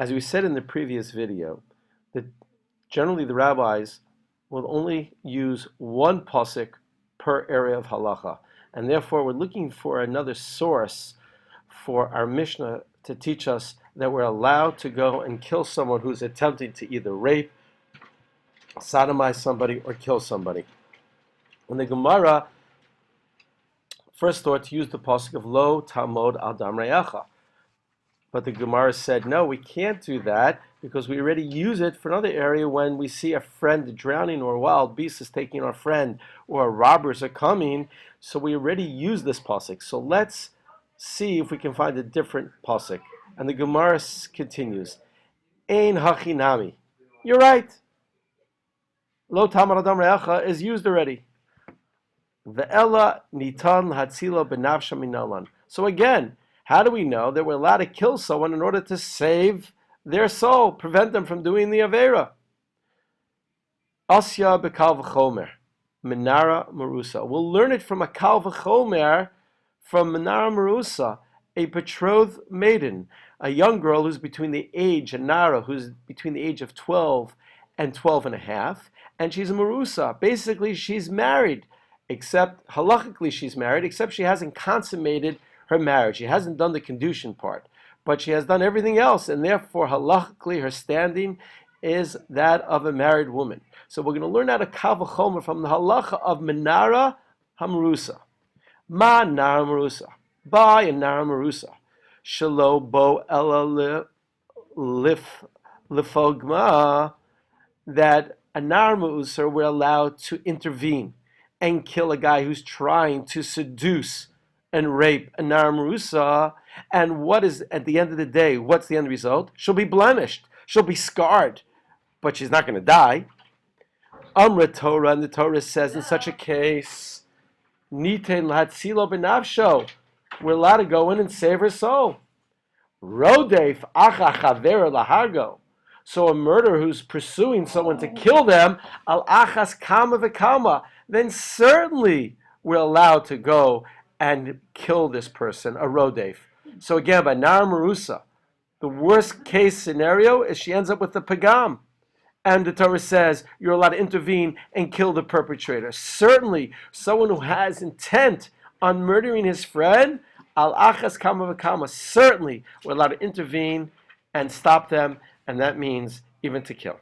As we said in the previous video, that generally the rabbis will only use one pasuk per area of halacha, and therefore we're looking for another source for our Mishnah to teach us that we're allowed to go and kill someone who's attempting to either rape, sodomize somebody, or kill somebody. When the Gemara first thought to use the pasuk of Lo Tamod Al Dam Re'acha, but the Gemara said, no, we can't do that because we already use it for another area when we see a friend drowning or a wild beast is taking our friend or robbers are coming. So we already use this pasuk. So let's see if we can find a different pasuk. And the Gemara continues, Ein hachinami. You're right. Lo tamar adam re'acha is used already. Ve'ela nitan hatzila benafsha minalan. So again, how do we know that we're allowed to kill someone in order to save their soul, prevent them from doing the Avera? Asya bekal v'chomer, Menara Marusa. We'll learn it from a kal v'chomer, from Menara Marusa, a betrothed maiden, a young girl who's between the age, a Nara, who's between the age of 12 and 12 and a half, and she's a Marusa. Basically, she's married, except, halachically she's married, except she hasn't consummated her marriage. She hasn't done the Kedushin part, but she has done everything else, and therefore, halachically, her standing is that of a married woman. So we're going to learn how to kal v'chomer from the halacha of Menara HaMarusa. Ma Nara Marusa. By a Nara Marusa. Shelo bo ela lifogma, that a Nara Marusa we're allowed to intervene and kill a guy who's trying to seduce and rape a Nara Marusa. And what is, at the end of the day, what's the end result? She'll be blemished. She'll be scarred, but she's not going to die. Amra Torah, and the Torah says in such a case, Niten lahatzilo benavsho, we're allowed to go in and save her soul. Rodef acha chavera lahargo, so a murderer who's pursuing someone to kill them, al achas kama v'kama, then certainly we're allowed to go and kill this person, a rodef. So again, by Nara Marusa, the worst case scenario is she ends up with the pagam. And the Torah says you're allowed to intervene and kill the perpetrator. Certainly, someone who has intent on murdering his friend, al achas kama v'kama, certainly we're allowed to intervene and stop them, and that means even to kill.